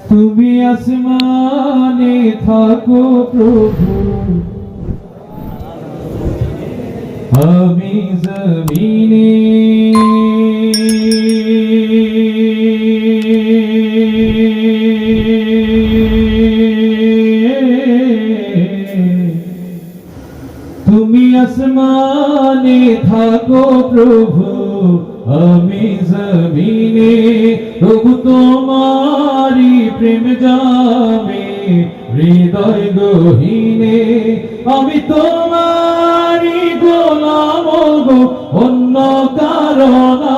তুমি আসমানে থাকো প্রভু, আমি জমিনে। তুমি আসমানে থাকো প্রভু, আমি জমিনে। প্রভু তোমারি প্রেম জামে হৃদয় গহীনে। আমি তোমারি গোলাম গো, অন্য কারো না।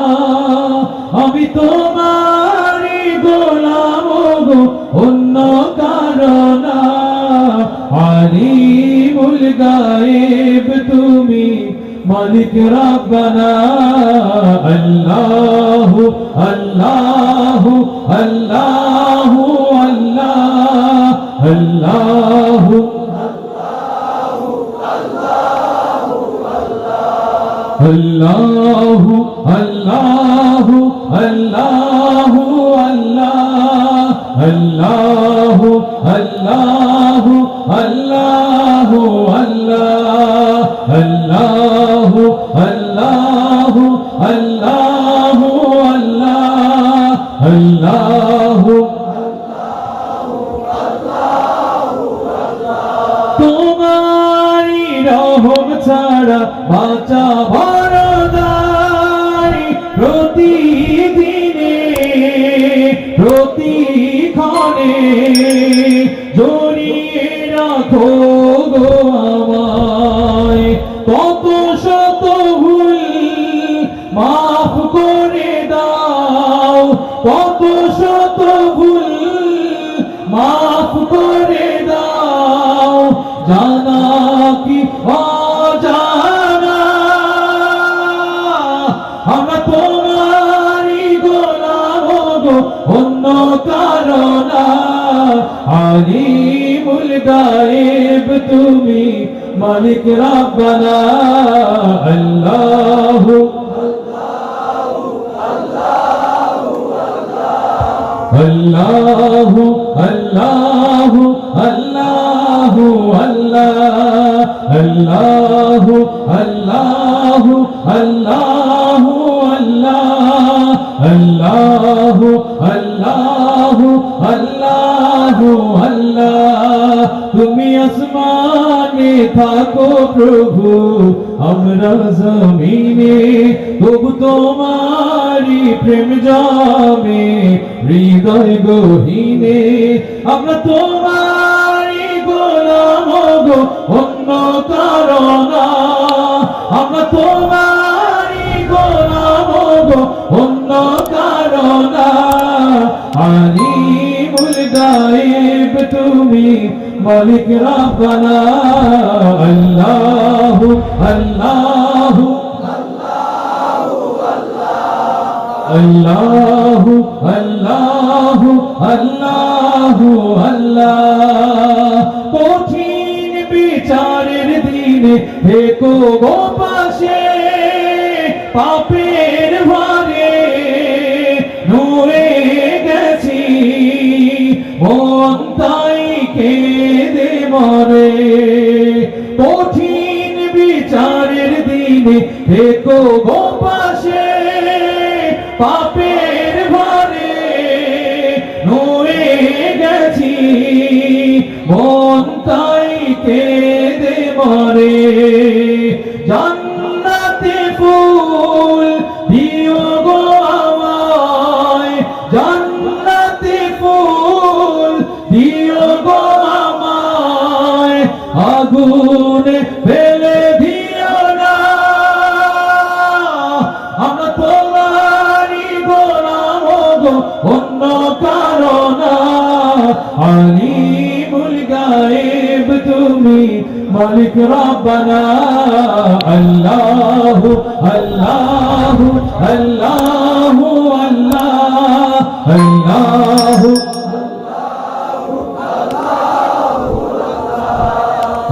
আমি তোমারি গোলাম গো, অন্য কারো না। আলিমুল গায়েব তুমি, মালিক রব্বানা। আল্লাহু আল্লাহু আল্লাহু আল্লাহ, আল্লাহু আল্লাহু আল্লাহু আল্লাহু আল্লাহ, আল্লাহু আল্লাহু আল্লাহু আল্লাহ, আল্লাহু আল্লাহু আল্লাহু আল্লাহ, আল্লাহু তোমারি রহম ছাড়া বাঁচা বড়দাই। প্রতিদিনে প্রতিক্ষণে জড়িয়ে রাখো গো আমায়। কত শত ভুল মাফ করে দাও, কত শত ভুল মাফ করে দাও। জানা কি অজানা, আমরা তোমারি গোলাম গো, অন্য কারো না। আলিমুল গায়েব তুমি, মালিক রব্বানা। আল্লাহু আল্লাহু আল্লাহু আল্লাহু আল্লাহ, আল্লাহু আল্লাহু আল্লাহু আল্লাহ, আল্লাহু আল্লাহু আল্লাহু আল্লাহ। তুমি আসমানে থাকো প্রভু, আমরা জমিনে। তবু তোমারি প্রেম জামে হৃদয় গহীনে। আমরা তোমারি গোলাম গো, অন্য কারো না। আমরা তোমারি গোলাম গো, অন্য কারো না। আলিমুল গায়েব তুমি, মালিক রব্বানা। আল্লাহু আল্লাহু আল্লাহু আল্লাহু আল্লাহু আল্লাহ। কঠিন বিচারের দিনে থেকো গো পাশে, পাপের ভারে নূরে গেছি, মন তাই কেঁদে মরে। কঠিন বিচারের দিনে থেকো গো পাশে, পাপের ভারে নূরে গেছি, মন তাই কেঁদে মরে। জান্নাতে ফুল দিও গো আমায়, জান্নাতে ফুল দিও গো আমায়। আগুনে ফেলে দিও না, আমরা তোমারি গোলাম গো, অন্য কারো না। আলিমুল গায়েব তুমি, মালিক রব্বানা। আল্লাহু আল্লাহু আল্লাহু আল্লাহ, আল্লাহু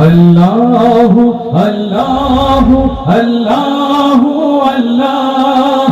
আল্লাহু আল্লাহু আল্লাহু আল্লাহ,